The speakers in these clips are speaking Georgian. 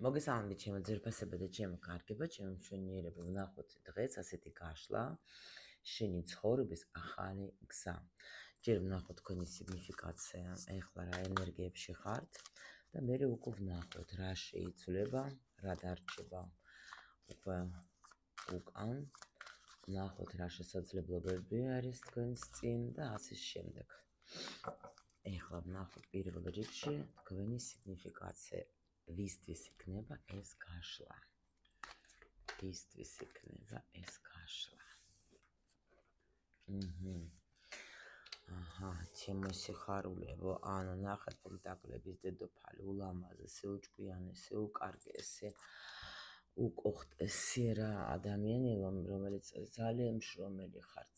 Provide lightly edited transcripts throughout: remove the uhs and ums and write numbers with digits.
მოგესალმებით ჩემო ძირფასებო და ჩემო კარგებო, ჩემო მშვენიერებო, ვნახოთ დღეს ასეთი გაშლა, შენი ცხოვრების ახალი გზა. ჯერ ვნახოთ თქვენი სიგნიფიკაცია, ეხლა რა ენერგიებში ხართ და მერე უკვე ვნახოთ რა შეიცვლება, რა დარჩება უკვე უკან, ვნახოთ რა შესაძლებლობები არის თქვენს წინ და ასე შემდეგ. ეხლა ვნახოთ პირველ რიგში თქვენი სიგნიფიკაცია. ვისთვის იქნება ეს გაშლა? ვისთვის იქნება ეს გაშლა? ჩემო სიხარულებო, ანუ ნახეთ პენტაკლების დედოფალი, ულამაზესი, უჭკვიანესი, უკარგესი, უკუხტესი რა ადამიანი, რომელიც ძალიან მშრომელი ხარ,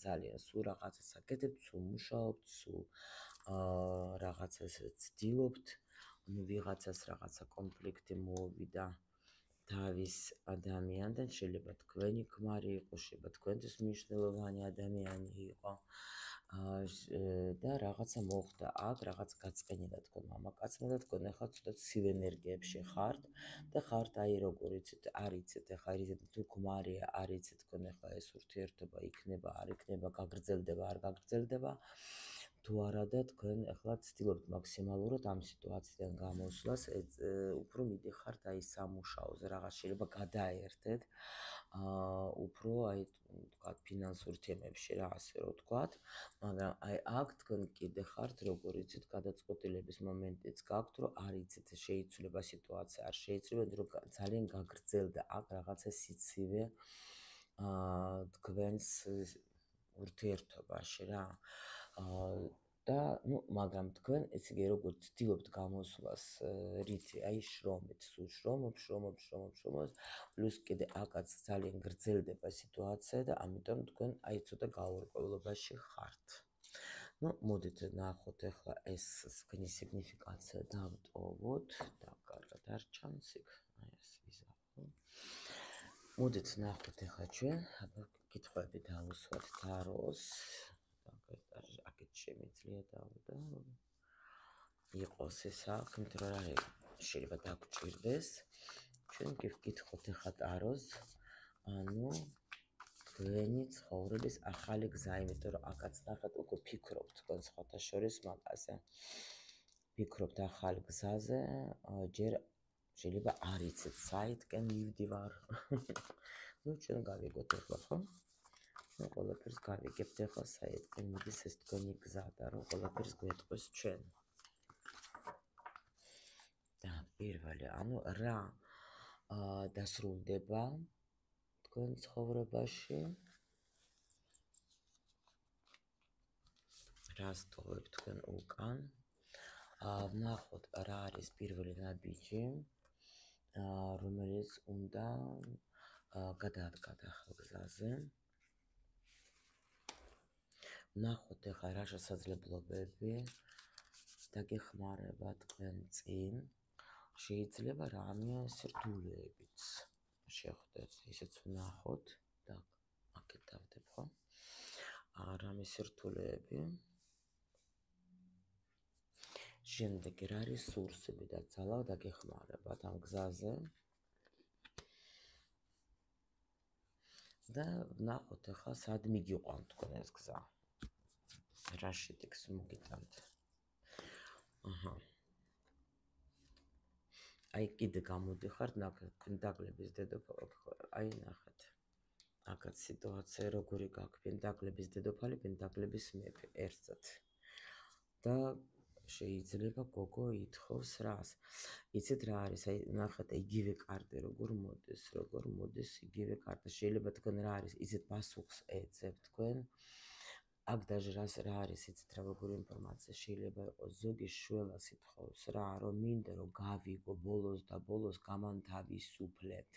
ძალიან სულ რაღაცას აკეთებთ, სულ მუშაობთ, სულ რაღაცას ცდილობთ. ვიღაცას რაღაცა კონფლიქტი მოუვიდა თავის ადამიანთან, შეიძლება თქვენი ქმარი იყო, შეიძლება თქვენთვის მნიშვნელოვანი ადამიანი იყო და რაღაცა მოხდა აქ, რაღაც გაწყენილა თქვენ მამაკაცმა და თქვენ ახლა ცოტა ცივ ენერგიებში ხართ და ხართ აი როგორ იცით, არ იცით ახლა თუ ქმარია, არ იცით თქვენ ახლა ეს ურთიერთობა იქნება, არ იქნება, გაგრძელდება, არ გაგრძელდება. თუ არა და თქვენ ახლა ცდილობთ მაქსიმალურად ამ სიტუაციიდან გამოსვლას, უფრო მიდიხართ აი სამუშაოზე, რაღაც შეიძლება გადაერთეთ, უფრო აი თქვათ ფინანსურ თემებში რა ასე რომ თქვათ, მაგრამ აი აქ თქვენ კიდე ხართ, როგორ იცით, გადაწყვეტილების მომენტიც გაქვთ, რომ არ იცით შეიცვლება სიტუაცია, არ შეიცვლება, რომ ძალიან გაგრძელდა აქ რაღაცა სიცივე თქვენს ურთიერთობაში რა. და მაგრამ თქვენ ესე იგი როგორც ცდილობთ გამოსვლას რითი, აი შრომით, სულ შრომობ, პლუს კიდე აქაც ძალიან გრძელდება სიტუაცია და ამიტომ თქვენ აი ცოტა გაურკვევლობაში ხართ. მოდით ნახოთ ახლა ეს თქვენი სიგნიფიკაცია დავტოვოთ და კარგად არ ჩანს იქ, აი ეს ვიზახო. მოდით ნახოთ ახლა ჩვენ, კითხვები დავუსვათ თაროს. აქეთ შემიძლია და იყოს ეს აქ, იმიტომ რომ შეიძლება დაგჭირდეს. ჩვენ გიხოთ ახლა ტაროს, ანუ თქვენი ცხოვრების ახალი გზა, იმიტომ რომ აქაც ნახეთ უკვე ფიქრობთ თქვენ სხვათა შორის მაგაზე. ფიქრობთ ახალ გზაზე, ჯერ შეიძლება არ იცით საითკენ მივდივარ. ჩვენ გავიგოთ ახლა, ხო? ყველაფერს გავიგებთ ახლა საერთოდ მიდის ეს თქვენი გზა და რომ ყველაფერს გვეტყვის ჩვენ. და პირველი, ანუ რა დასრულდება თქვენ ცხოვრებაში? რას ტოვებთ თქვენ უკან? ვნახოთ რა არის პირველი ნაბიჯი, რომელიც უნდა გადაადგათ ახალ გზაზე. ვნახოთ ახლა რა შესაძლებლობები დაგეხმარება თქვენ წინ, შეიძლება რამე სირთულეებიც შეხვდეთ, ისეც ვნახოთ და აქეთ დავდებ, ხო? რამე სირთულეები. შემდეგ რა რესურსები და ძალა დაგეხმარებათ ამ გზაზე. და ვნახოთ ახლა სად მიგიყვანთ თქვენ ეს გზა. რა შედეგს მოგიტანთ. აი კიდე გამოდიხართ, ნახეთ პენტაკლების დედოფალი, აი ნახეთ. აქაც სიტუაცია როგორი გაქვს, პენტაკლების დედოფალი, პენტაკლების მეფე ერთად. და შეიძლება გოგო ითხოვს რას. იცით რა არის, აი ნახეთ იგივე კარტი როგორ მოდის იგივე კარტი. შეიძლება თქვენ რა არის, იცით პასუხს ეძებთ თქვენ. აქ დაჟე რა არის, იცით რა როგორი ინფორმაცია შეიძლება იყოს, ზოგი შველას ითხოვს რა, რომ მინდა რომ გავიგო ბოლოს გამანთავისუფლეთ.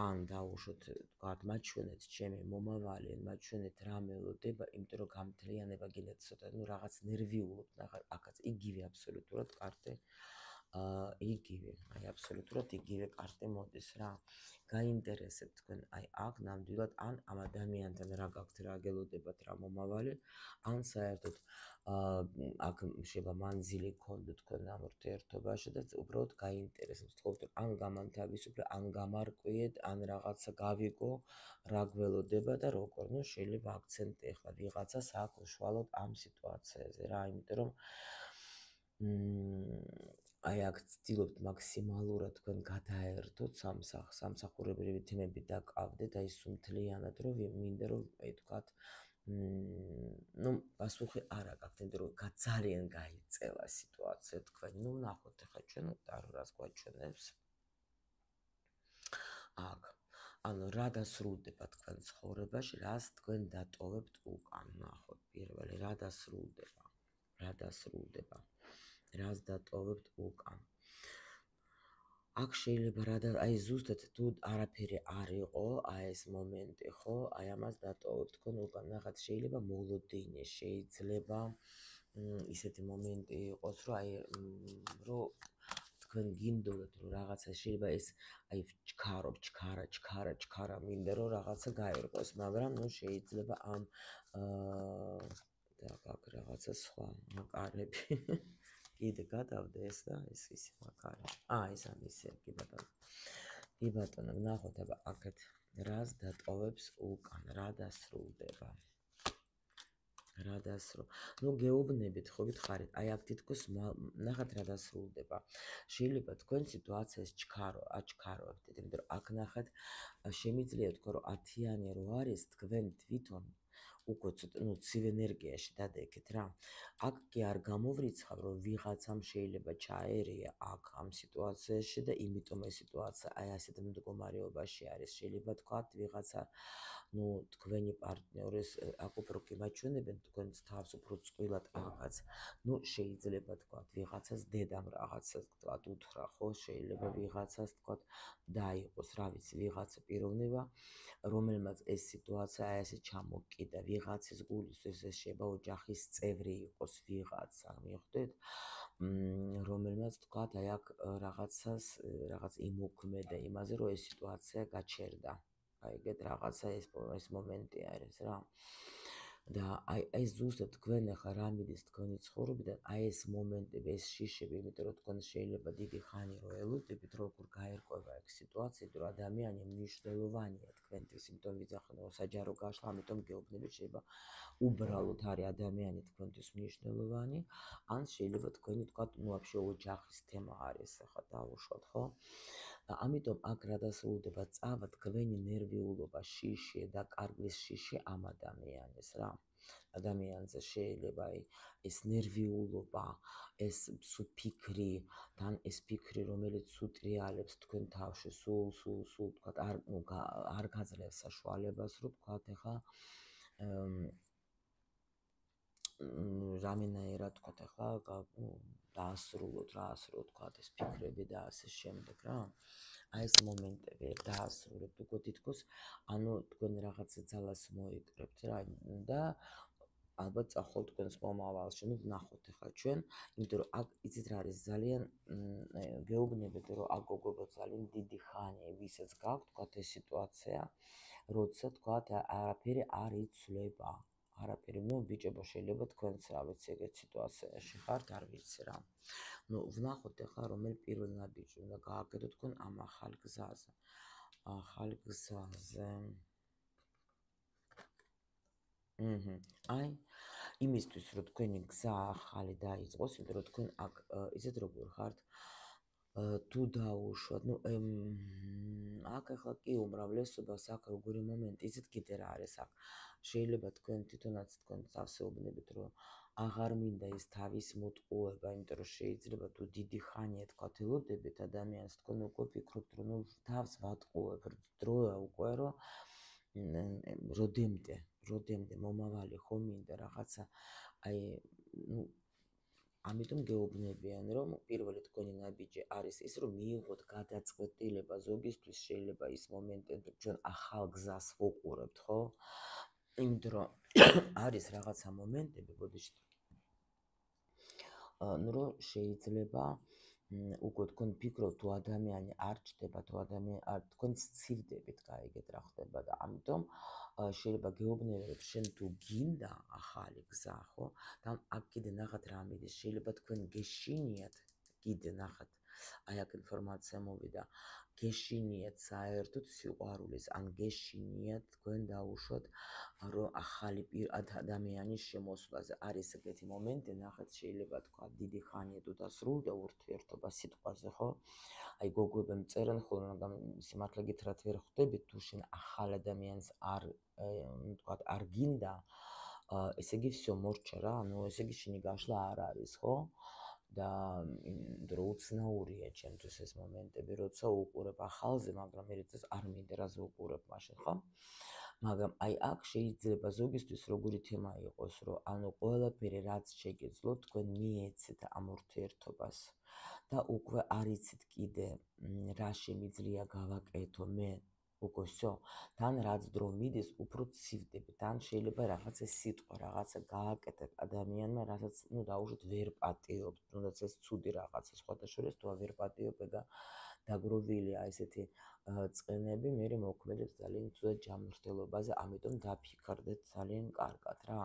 ან დაუშვოთ, თქვათ, მაჩვენეთ ჩემი მომავალი, მაჩვენეთ რა მელოდება, იმიტომ რომ გამთლიანება გინდათ ცოტა, რაღაც ნერვიულობთ, ახაც იგივე აბსოლუტურად კარტი იგივე, აი აბსოლუტურად იგივე კარტი მოდის რა. გაინტერესებთ თქვენ აი აქ ნამდვილად ან ამ ადამიანთან რა გაქვთ, რა გელოდებათ, რა მომავალი, ან საერთოდ აქ შეიძლება მანძილი გქონდეთ თქვენ ამ ურთიერთობაში და უბრალოდ გაინტერესებთ, თქო, ან გამანთავისუფლე, ან გამარკვიეთ, ან რაღაცა გავიგო, რა გველოდება და როგორ. ნუ შეიძლება აქცენტი ახლა ვიღაცას აქ უშუალოდ ამ სიტუაციაზე რა, იმიტომ რომ აი აქ ცდილობთ მაქსიმალურად თქვენ გადაერთოთ სამსახურებრივი თემები დაკავდეთ, აი სუნთლიანად, რომ მინდა რომ აი თქვათ ნუ პასუხი არ აქვს, იმიტომ რომ ძალიან გაიწევა სიტუაცია თქვენ. ნუ ნახოთ ახლა ჩვენ რას გვაჩვენებს. აქ ანუ რა დასრულდება თქვენ ცხოვრებაში, რას თქვენ დატოვებთ უკან, ნახოთ პირველი რა დასრულდება. რას დატოვებთ უკან. აქ შეიძლება აი ზუსტად თუ არაფერი არ იყო, აი ეს მომენტი, ხო? აი ამას დატოვებთ თქვენ უკან. ნახეთ, შეიძლება მოლოდინი, შეიძლება ისეთი მომენტი იყოს, რომ აი რომ თქვენ გინდოდეთ რომ რაღაცა შეიძლება ეს აი ჩქარა მინდა რომ რაღაცა გაერკვეს, მაგრამ ნუ შეიძლება ამ და აქ რაღაცა სხვა მაკარები კიდე გადავდე ეს და ეს ისე მაკარი. ეს ამისია კი ბატონო. კი ბატონო, ნახოთ აბა აქეთ რას დატოვებს უკან, რა დასრულდება. ნუ გეუბნებით, ხო გითხარით, აი აქ თითქოს ნახეთ რა დასრულდება. შეიძლება თქვენ სიტუაციას აჩქაროთ, იმიტომ რომ აქ ნახეთ შემიძლია თქვა რომ 10-იანი რო არის, თქვენ თვითონ უკვე ცოტა ცივ ენერგიაში დადეკეთ რა. აქ კი არ გამოვრიცხავ რომ ვიღაცამ შეიძლება ჩაერია აქ ამ სიტუაციაში და იმიტომ ეს სიტუაცია აი ასეთ მდგომარეობაში არის. შეიძლება თქვა ვიღაცა თქვენი პარტნიორის აქ უფრო კი მაჩვენებენ თქვენს თავს უფრო წყვილად რაღაც. შეიძლება თქვა ვიღაცას დედამ რაღაცას თქვა უთხრა, ხო, შეიძლება ვიღაცას თქვა დაიყოს, რა ვიცი, ვიღაცა პიროვნება, რომელმაც ეს სიტუაცია აი ასე ჩამოკიდა, ვიღაცის გულისთვის ეს შეიძლება ოჯახის წევრი იყოს ვიღაცა, მიხვდეთ? რომელმაც თქვა აი აქ რაღაც იმოქმედა იმაზე, რომ ეს სიტუაცია გაჩერდა. აი ეგეთ რაღაცა ეს მომენტი არის რა. და აი ზუსტად თქვენ ახლა რა მიდის თქვენი ცხოვრებიდან, აი ეს მომენტები, ეს შიშები, იმიტომ რომ თქვენ შეიძლება დიდი ხანი რო ელოდებით, როგორ გაერკვევა ეგ სიტუაცია, იმიტომ რომ ადამიანი მნიშვნელოვანია თქვენთვის, იმიტომ ვიძახენ რომ საჯარო გაშლა, ამიტომ გეუბნებით, შეიძლება უბრალოდ არის ადამიანი თქვენთვის მნიშვნელოვანი, ან შეიძლება თქვენი თქვა вообще ოჯახის თემა არის, ახლა დავუშვათ, ხო? ამიტომ აქ რა დასრულდება, წავა თქვენი ნერვიულობა, შიში და კარგლის შიში ამ ადამიანის რა. ადამიანზე შეიძლება ეს ნერვიულობა, ეს ფიქრი, თან ეს ფიქრი, რომელიც უტრიალებს თქვენ თავში, სულ თქვა არ გაძლევს საშუალებას, რომ თქვა ახლა რამენაერად თქვა ახლა დაასრულოთ თქვა ეს ფიქრები და ასე შემდეგ რა. აი ეს მომენტები დაასრულებთ უკვე თითქოს, ანუ თქვენ რაღაცა ძალას მოიკრებთ რა და ალბათ წახვალ თქვენს მომავალში. ნახოთ ახლა ჩვენ, იმიტომ რომ აქ იცით რა არის ძალიან გეუბნებით, რომ აქ გოგო ძალიან დიდი ხანია ვისაც გაქვთ თქვა ეს სიტუაცია, როცა თქვა არაფერი არ იცვლება. არაფერი, ბიჭებო, შეიძლება თქვენც რა ვიცი ეგეთ სიტუაციაში ხართ, არ ვიცი რა. ვნახოთ ახლა რომელ პირველ ნაბიჯი უნდა გააკეთოთ თქვენ ამ ახალ გზაზე. აი იმისთვის რომ თქვენი გზა ახალი დაიწყოს, იმიტომ რომ თქვენ აქ ისეთ როგორ ხართ, თუ დაუშვათ, აქ ახლა კი უმრავლესობას აქ როგორი მომენტი, იცით კიდე რა არის აქ. შეიძლება თქვენ თვითონაც თქვენ დასეუბნებით, რომ აღარ მინდა ეს თავის მოტყუება, იმიტომ რომ შეიძლება თუ დიდი ხანია თქვა ელოდებით ადამიანს, თქვენ უკვე ფიქრობთ, რომ თავს ვატყუებ, დროა უკვე, რომ როდემდე მომავალი ხომ მინდა რაღაცა, აი ამიტომ გეუბნებიან, რომ პირველი თქვენი ნაბიჯი არის ის, რომ მიიღოთ გადაწყვეტილება, ზოგისთვის შეიძლება ის მომენტები, ჩვენ ახალ გზას ვუყურებთ, ხო? იმიტომ რომ არის რაღაცა მომენტები, ბოდიშით, რომ შეიძლება უკვე თქვენ ფიქრობთ თუ ადამიანი არ ჩდება, თუ ადამიანი არ თქვენ სცივდებით, გაიგეთ რა ხდება და ამიტომ შეიძლება გეუბნებოდეთ შენ თუ გინდა ახალი გზა, ხო? და აქ კიდე ნახათ რა მიდის, შეიძლება თქვენ გეშინიათ, კიდე ნახათ, აი აქ ინფორმაცია მოვიდა, გეშინიათ საერთოდ სიყვარულის, ან გეშინიათ თქვენ დაუშვათ რომ ახალი ადამიანის შემოსვლაზე არის ეგეთი მომენტი, ნახეთ შეიძლება თქვა დიდი ხანია თუ დასრულდა ურთიერთობა სიტყვაზე, ხო? აი გოგოები მწერენ ხოლმე, მაგრამ სიმართლე გითხრათ ვერ ხვდებით თუ შენ ახალ ადამიანს თქვათ არ გინდა, ესე იგი всё მორჩა რა, ანუ ესე იგი შენი გაშლა არ არის, ხო? და დრო უცნაურია ჩემთვის ეს მომენტები, როცა უყურებ ახალზე, მაგრამ მე წეს არ მინდა რაზე უყურებ მაშინ, ხო? მაგრამ აი აქ შეიძლება ზოგისთვის როგორი თემა იყოს, რომ ანუ ყველაფერი რაც შეგეძლოთ, თქვენ მიეცეთ ამ ურთიერთობას და უკვე არ იცით კიდე რა შემიძლია გავაკეთო მე, უკვე всё. თან რაც დრო მიდის, უფრო ცივდები. თან შეიძლება რაღაცა სიტყვა, რაღაცა გააკეთებ ადამიანმა, რასაც ნუ დაუშვათ ვერ პატიობთ, თუნდაც ეს ცუდი რაღაცა სხვათა შორის თუ ვერ პატიობ და დაგროვილია ესეთი წყენები, მე მოქმედებს ძალიან ცუდად ჯანმრთელობაზე, ამიტომ დაფიქრდეთ ძალიან კარგად რა,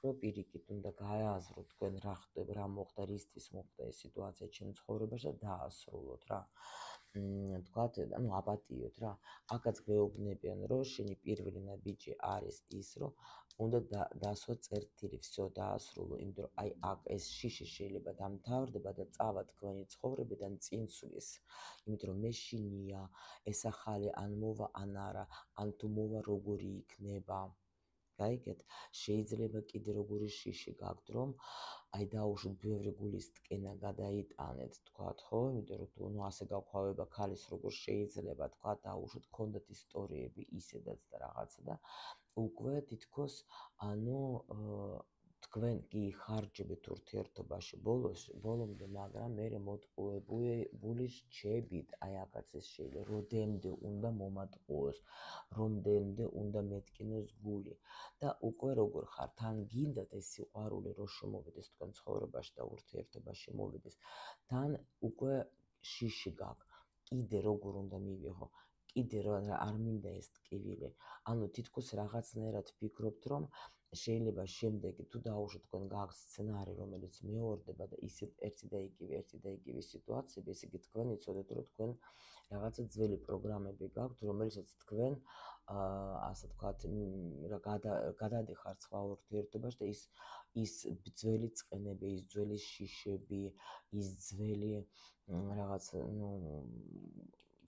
რომ პირიქით უნდა გააზროთ თქვენ რა ხდება, რა მოხდა, რისთვის მოხდა ეს სიტუაცია ჩემ ცხოვრებაში და დაასრულოთ რა. თქვათ, ანუ აპატიოთ რა. აქაც გვეუბნებიან, რომ შენი პირველი ნაბიჯი არის ის, რომ უნდა დასვა წერტილი, всё დაასრულო, იმიტომ რომ აი აქ ეს შიში შეიძლება დამთავრდება და წავა თქვენი ცხოვრებიდან წინსვლის. იმიტომ რომ მე შინია, ეს ახალი ან მოვა ან არა, ან თუ მოვა როგორი იქნება. გაიგეთ? შეიძლება კიდე როგორი შიში გაქვთ, რომ აი დაუშვით ბევრი გულის ტკენა გადაიტანეთ, თქვათ, ხო? იმიტომ რომ თუ ასე გაქვავება ქალის როგორ შეიძლება, თქვათ, დაუშვით გქონდათ ისტორიები ისედაც და რაღაცა და უკვე თითქოს ანუ თქვენ კი ხარჯებით ურთიერთობაში ბოლომდე, მაგრამ მერე მოტყუებული რჩებით, აი აქაც ეს შეიძლება, როდემდე უნდა მომატყუოს, რომდემდე უნდა მეტკინოს გული და უკვე როგორ ხარ, თან გინდათ ეს სიყვარული რო შემოვიდეს თქვენ ცხოვრებაში და ურთიერთობაში მოვიდეს, თან უკვე შიში გაქვს, კიდე როგორ უნდა მივიღო, კიდე არ მინდა ეს ტკივილი, ანუ თითქოს რაღაცნაირად ფიქრობთ, რომ შეიძლება შემდეგი თუ დაუშვათ თქვენ გაქვთ სცენარი, რომელიც მეორდება და ისე ერთი და იგივე სიტუაციები, ესე იგი თქვენ იცოდეთ, რომ თქვენ რაღაცა ძველი პროგრამები გაქვთ, რომელსაც თქვენ ასე ვთქვათ, გადადიხართ სხვა ურთიერთობაში და ის ძველი წყენები, ის ძველი შიშები, ის ძველი რაღაც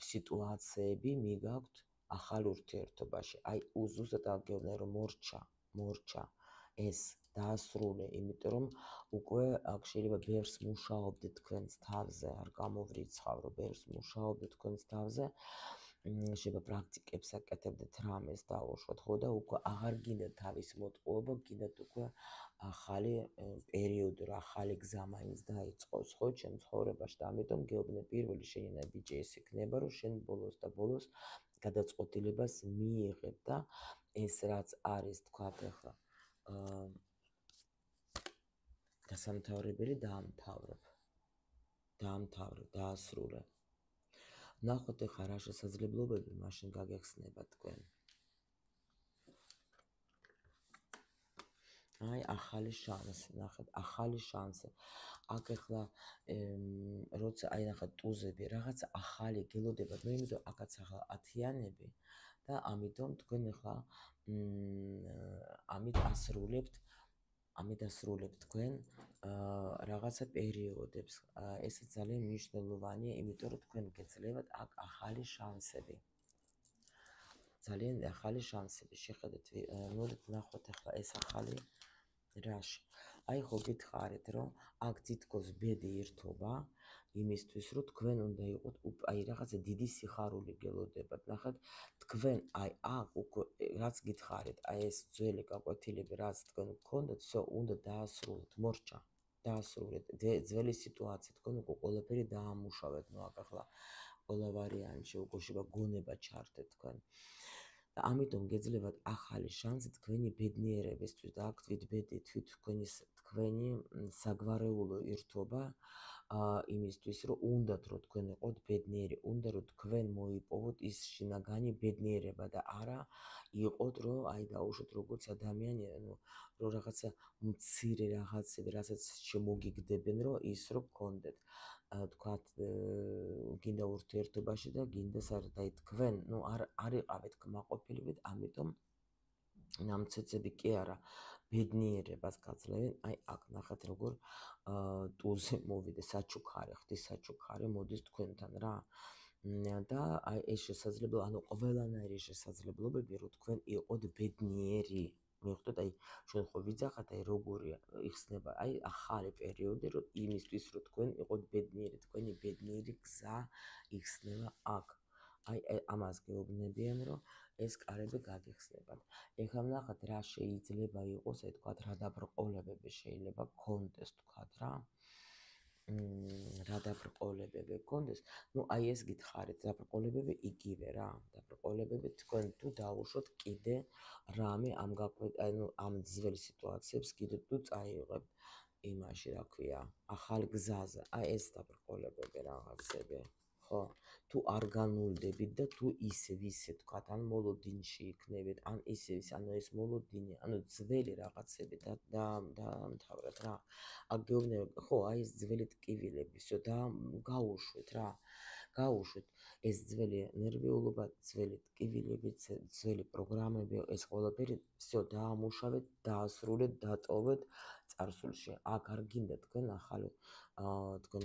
სიტუაციები მიგაქვთ ახალ ურთიერთობაში. აი უზუსტად აგეუბნე რომ მორჩა ეს დაასრულე, იმიტომ რომ უკვე აქ შეიძლება ბევრს მუშაობდეთ თქვენს თავზე, არ გამოვრიცხავ, რომ ბევრს მუშაობდეთ თქვენს თავზე, შეიძლება პრაქტიკებს აკეთებდეთ რამეს დაუშვათ, ხო და უკვე აღარ გინდათ თავის მოტყუება, გინდათ უკვე ახალი პერიოდი, რა ახალი გზა მაინც დაიწყოს, ხო, ჩემ ცხოვრებაში და ამიტომ გეუბნე პირველი შენი ნაბიჯი ეს იქნება, რომ შენ ბოლოს და ბოლოს გადაწყვეტილებას მიიღებ და ეს რაც არის, თქვათ ახლა დასამთავრებელი დაამთავრებ, დაასრულე. ნახოთ ახლა რა შესაძლებლობები მაშინ გაგეხსნება თქვენ. აი ახალი შანსი, ნახეთ, ახალი შანსი. აქ ახლა როცა აი ნახეთ ტუზები, რაღაცა ახალი გელოდებათ, მე იმიტომ აქაც ახლა 10-იანები და ამიტომ თქვენ ახლა ამით ასრულებთ თქვენ რაღაცა პერიოდებს. ეს ძალიან მნიშვნელოვანია, იმიტომ რომ თქვენ გეძლევათ აქ ახალი შანსები. ძალიან ახალი შანსები, შეხედეთ, მოდით ნახოთ ახლა ეს ახალი რაში. აი ხო გითხარით, რომ აქ თითქოს ბედი ირთობა იმისთვის, რომ თქვენ უნდა იყოთ აი რაღაცა დიდი სიხარული გელოდებათ. ნახეთ, თქვენ აი აქ უკვე რაც გითხარით, აი ეს ძველი გაკვეთილები, რაც თქვენ გქონდათ, всё, უნდა დაასრულოთ, მორჩა. დაასრულეთ ძველი სიტუაცია, თქვენ უკვე ყველაფერი დაამუშავეთ, ნუ აქ ახლა ყველა ვარიანტში უკვე შეიძლება გონება ჩართეთ თქვენ. და ამიტომ გეძლევათ ახალი შანსი თქვენი ბედნიერებისთვის და აქ თვით ბედი, თვით თქვენი საგვარეულო ირთობა, იმისთვის, რომ უნდათ რომ თქვენ იყოთ ბედნიერი, უნდა რომ თქვენ მოიპოვოთ ის შინაგანი ბედნიერება და არა იყოთ რომ დაუშვოთ როგორც ადამიანი, რომ რაღაცა მცირე რაღაცები, რასაც შემოგიგდებენ, რომ ის რომ გქონდეთ. თქვათ, გინდა ურთიერთობაში და გინდა თქვენ, არ იყავით კმაყოფილებით, ამიტომ ნამცეცები კი არა, ბედნიერებას გაძლევენ. აქ ნახეთ როგორ ტულზე მოვიდა საჩუქარი, ღვთის საჩუქარი მოდის თქვენთან რა. და ეს შესაძლებლობა, ყველანაირი შესაძლებლობები, რომ თქვენ იყოთ ბედნიერი. მიხვდეთ, ჩვენ ხო ვიძახათ, როგორი იხსნება, ახალი პერიოდი, რომ იმისთვის, რომ თქვენ იყოთ ბედნიერი, თქვენი ბედნიერი გზა იხსნება აქ. ამას გეუბნებიან, რომ ეს კარები გაგიხსნებათ. ეხლა ვნახოთ, რა შეიძლება იყოს, თქვათ, რა დაბრკოლებები შეიძლება გქონდეს, თქვათ რა. რა დაბრკოლებები გქონდეს, ეს გითხარით, დაბრკოლებები იგივე რა, დაბრკოლებები თქვენ თუ დაუშვოთ კიდე რამე ამ ძველ სიტუაციებს კიდე თუ წაიღებთ იმაში, რა ქვია, ახალ გზაზე, ეს დაბრკოლებები რაღაცები, ხო? თუ არ განულდებით და თუ ისევ თქვათ, ან მოლოდინში იქნებით, ან ისევ ეს მოლოდინი, ძველი რაღაცები დაამთავრეთ რა. აქ გეუბნები, ხო, ეს ძველი ტკივილები, всё და გაუშვით რა. გაუშვით ეს ძველი ნერვიულობა, ძველი ტკივილები, ძველი პროგრამები, ეს ყველაფერი всё დაამუშავეთ, დაასრულეთ, დატოვეთ წარსულში. აქ არ გინდა თქვენ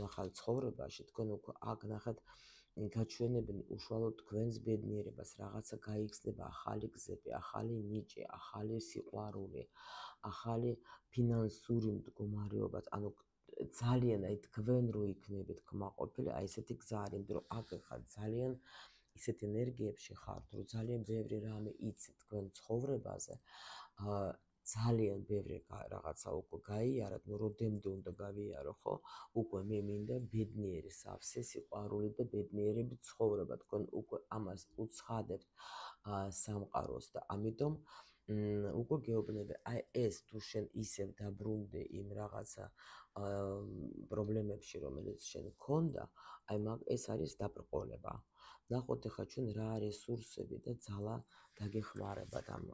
ახალ ცხოვრებაში, თქვენ უკვე აქ ნახეთ გაჩვენებენ უშუალოდ თქვენს ბედნიერებას, რაღაცა გაიხსნება, ახალი გზები, ახალი ნიჭი, ახალი სიყვარული, ახალი ფინანსური მდგომარეობა, ძალიან თქვენ რო იქნებით კმაყოფილი, ესეთი გზა არის, იმიტომ რომ აქ ხარ ძალიან ისეთ ენერგიებში ხართ, რომ ძალიან ბევრი რამე იცით თქვენ ცხოვრებაზე, ძალიან ბევრი რაღაცა უკვე გაიარეთ, როდემდე უნდა გავიარო, ხო? უკვე მე მინდა ბედნიერი სავსე სიყვარული და ბედნიერები ცხოვრება, თქვენ უკვე ამას უცხადებთ სამყაროს და ამიტომ უკვე გეუბნები, ეს თუ შენ ისევ დაბრუნდე იმ რაღაცა პრობლემებში, რომელიც შენ გქონდა, ეს არის დაბრკოლება. ნახოთ ახლა ჩვენ რა რესურსები და ძალა დაგეხმარებათ ამ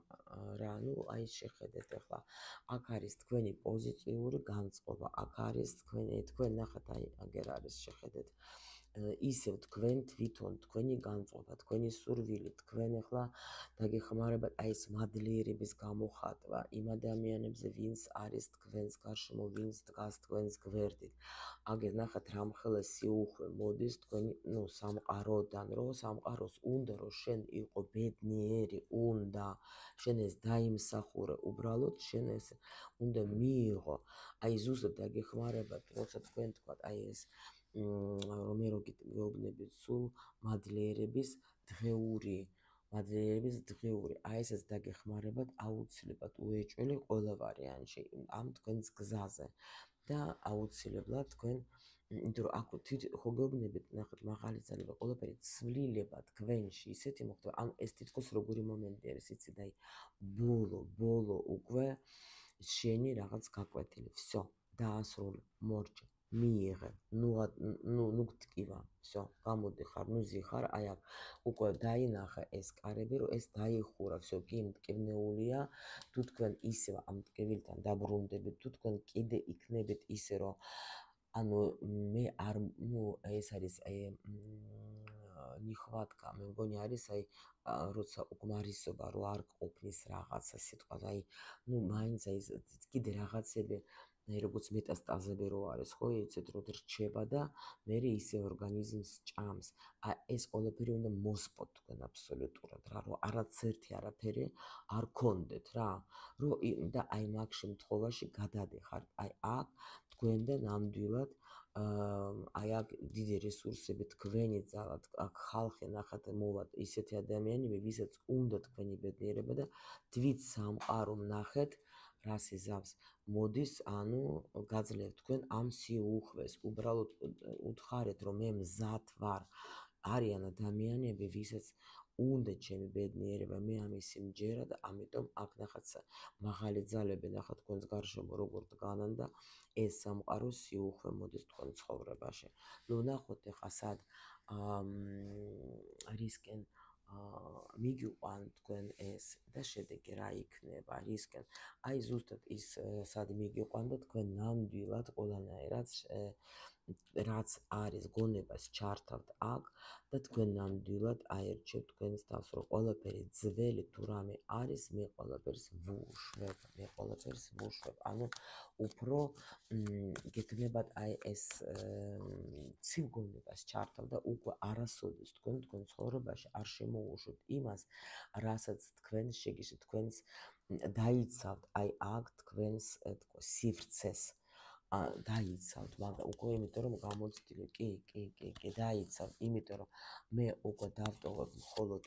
რა, შეხედეთ ახლა. აქ არის თქვენი პოზიტიური განწყობა, აქ არის თქვენ ნახეთ, აგერ არის შეხედეთ. ისევ თქვენ თვითონ, თქვენი განწყობა, თქვენი სურვილი, თქვენ ახლა დაგეხმარებათ ეს მადლიერების გამოხატვა იმ ადამიანებზე, ვინც არის თქვენს გარშემო, ვინც დგას თქვენს გვერდით. აგერ ნახეთ, რამხელა სიუხვე მოდის თქვენი, სამყაროდან, რომ სამყაროს უნდა, რომ შენ იყო ბედნიერი, უნდა შენ ეს დაიმსახურე, უბრალოდ შენ ეს უნდა მიიღო. ზუსტად დაგეხმარებათ, როცა თქვენ თქვათ, ეს რომ მე რო გეუბნებით სულ მადლიერების დღეური, ესეც დაგეხმარებათ აუცილებლად უეჭველი ყველა ვარიანტში ამ თქვენს გზაზე და აუცილებლად თქვენ, იმიტომ რომ აქ ხო გეუბნებით, ნახეთ, მაღალი ძალება, ყველაფერი ცვლილება თქვენში ისეთი მოხდება, ეს თითქოს როგორი მომენტი არის, იცით, ბოლო უკვე შენი რაღაც გაკვეთილი, всё, დაასრულე, მორჩა, მიიღე, ნუ გტკივა, всё, გამოდიხარ, ზიხარ, აქ უკვე დაინახე ეს კარები, რომ ეს დაიხურა, всё, კი მტკივნეულია, თუ თქვენ ისევ ამ ტკივილთან დაბრუნდებით, თუ თქვენ კიდე იქნებით ისე, რომ მე არ, ეს არის ნიხვატკა, მე მგონი არის, როცა უკმარისობა რო არ ყოფნის რაღაცა სიტყვა, მაინც კიდე რაღაცები, როგორც მეტასტაზები რო არის, ხო, იცით, რომ რჩება და მე ისე ორგანიზმს ჭამს. ეს ყველაფერი უნდა მოსპოთ თქვენ აბსოლუტურად რა, რომ არაცერთი არაფერი არ გქონდეთ რა, და მაგ შემთხვევაში გადადიხართ, აქ თქვენ და ნამდვილად აქ დიდი რესურსები, თქვენი ძალა, აქ ხალხი ნახეთ მოვად ისეთი ადამიანები, ვისაც უნდა თქვენი ბედნიერება და თვით სამყარო ნახეთ, რას იზამს, მოდის, გაძლევთ თქვენ ამ სიუხვეს, უბრალოდ უთხარეთ, რომ მე მზად ვარ. არიან ადამიანები, ვისაც უნდა ჩემი ბედნიერება, მე ამისი მჯერა და ამიტომ აქ ნახat მაღალი ძალები ნახat თქვენს გარშემო როგორ დგანან და ეს სამყარო სიუხვე მოდის თქვენ ცხოვრებაში. ნუ ნახოთ ეხა სად რისკენ მიგიყვან თქვენ ეს და შედეგი რა იქნება რისკენ. აი ზუსტად ის სად მიგიყვან და თქვენ ნამდვილად ყველანაირად რაც არის გონებას ჩართავთ აქ და თქვენ ნამდვილად აერჩევთ თქვენს თავს, რომ ყველაფერი ძველი თუ რამე არის, მე ყველაფერს ვუშვებ. ანუ უფრო გეკნებათ აი ეს ცივ გონებას ჩართავ და უკვე არასოდეს თქვენ ცხოვრებაში არ შემოუშვებთ იმას, რასაც თქვენ შეგიძლიათ თქვენს დაიცავთ აი აქ თქვენს სივრცეს. დაიცავთ, მაგრამ უკვე იმიტომ რომ გამოცდილი, კი, დაიცავთ, იმიტომ რომ მე უკვე დავტოვებ მხოლოდ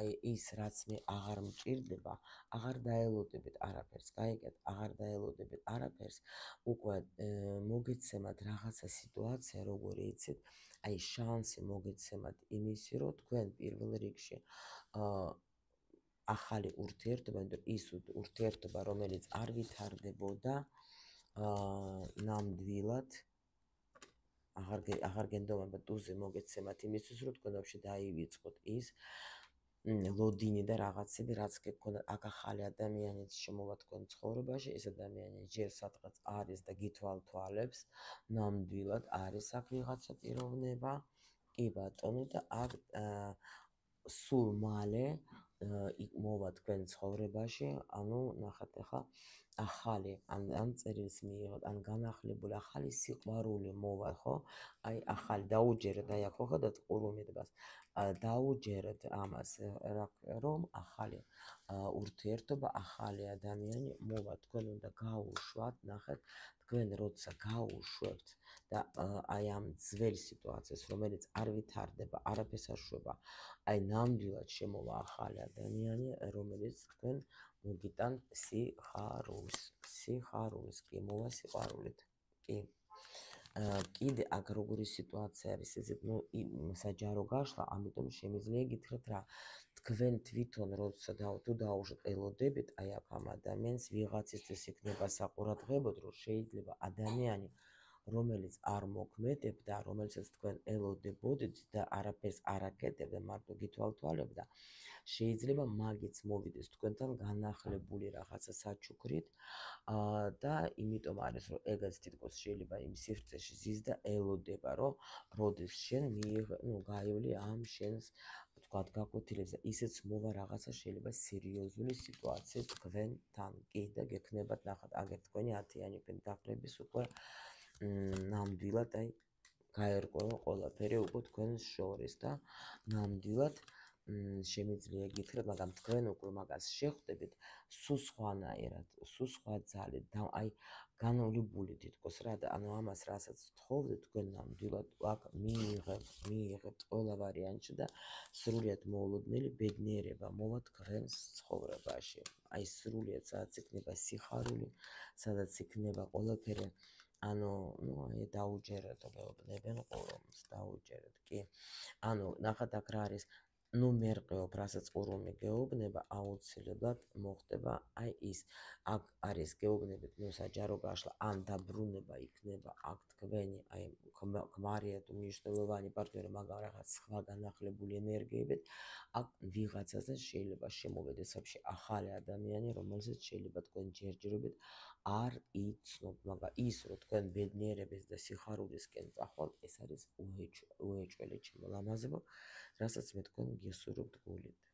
აი ის, რაც მე აღარ მჭირდება, აღარ დაელოდებით არაფერს, გაიგეთ, აღარ დაელოდებით არაფერს, უკვე მოგეცემათ რაღაცა სიტუაცია, როგორი იცით, აი შანსი მოგეცემათ იმისი, რომ თქვენ პირველ რიგში ახალი ურთიერთობა, იმიტომ ის ურთიერთობა, რომელიც არ ვითარდებოდა ნამდვილად აღარ გენდომება ტუზე მოგეცემათ იმისთვის, რომ თქვენ ვაფშე დაივიწყოთ ის ლოდინი და რაღაცები, რაც გქონდათ. აქ ახალი ადამიანიც შემოვა თქვენ ცხოვრებაში, ეს ადამიანი ჯერ სადღაც არის და გითვალთვალებს, ნამდვილად არის აქ ვიღაცა პიროვნება, კი ბატონო და აქ სულ მალე მოვა თქვენ ცხოვრებაში, ანუ ნახეთ ახლა ახალი ან წერილს მიიღოთ, ან განახლებული ახალი სიყვარული მოვა, ხო? აი ახალი დაუჯერეთ, აი აქ ხო ხედავთ ყურუმიდებას, დაუჯერეთ ამას, რომ ახალი ურთიერთობა, ახალი ადამიანი მოვა, თქვენ უნდა გაუშვათ, ნახეთ, თქვენ როცა გაუშვებთ და აი ამ ძველი სიტუაციას, რომელიც არ ვითარდება, არაფერს არ შვება, აი ნამდვილად შემოვა ახალი ადამიანი, რომელიც თქვენ მოგიტანთ სიხარულს, კი, მოვა სიყვარულით, კი. კიდე აქ როგორი სიტუაცია არის, ესეთ საჯარო გაშლა, ამიტომ შემიძლია გითხრათ რა, თქვენ თვითონ როცა თუ დაუშვათ ელოდებით, აი აქ ამ ადამიანს ვიღაცისთვის იქნება საყურადღებოდ, რომ შეიძლება ადამიანი, რომელიც არ მოქმედებდა, რომელსაც თქვენ ელოდებოდით და არაფერს არ აკეთებდა, მარტო გითვალთვალებდა, შეიძლება მაგიც მოვიდეს თქვენთან განახლებული რაღაცა საჩუქრით და იმიტომ არის, რომ ეგაც თითქოს შეიძლება იმ სივრცეში ზის და ელოდება, რომ როდის შენ გაივლი ამ შენს თქვათ გაკვეთილებს და ისეც მოვა რაღაცა შეიძლება სერიოზული სიტუაცია თქვენთან, კი და გექნებათ ნახат აგერ თქვენი 10-იანი პენტაკლების უკვე ნამდვილად აი გაერკვევა ყველაფერი უკვე თქვენს შორის და ნამდვილად შემიძლია გითხრათ, მაგრამ თქვენ უკვე მაგას შეხვდებით სულ სხვანაირად, სულ სხვა ძალით და აი განავლებული თითქოს რა და ანუ ამას რასაც თხოვდეთ თქვენ ნამდვილად აქ მიიღებთ ყველა ვარიანტში და სრულიად მოულოდნელი ბედნიერება მოვა თქვენს ცხოვრებაში. აი სრულიად სადაც იქნება სიხარული, სადაც იქნება ყველაფერი ანუ აი დაუჯერეთ გეუბნებენ ყურუმს, დაუჯერეთ, კი. ანუ ნახат აქ რა არის მერყეობ, რასაც ყურუმი გეუბნება, აუცილებლად მოხდება აი ის. აქ არის გეუბნებით საჯარო გაშლა, ან დაბრუნება იქნება აქ თქვენი აი ქმარია თუ მნიშვნელოვანი პარტნიორი, მაგრამ რაღაც სხვა განახლებული ენერგიებით, აქ ვიღაცაზე შეიძლება შემოვიდეს ვაფშე ახალი ადამიანი, რომელსაც შეიძლება თქვენ ჯერჯერობით არ იცნობთ, მაგრამ ის რომ თქვენ ბედნიერების და სიხარულისკენ წახვალ, ეს არის უეჭველი ჩემო ლამაზებო, რასაც მე თქვენ გისურვებთ გულით.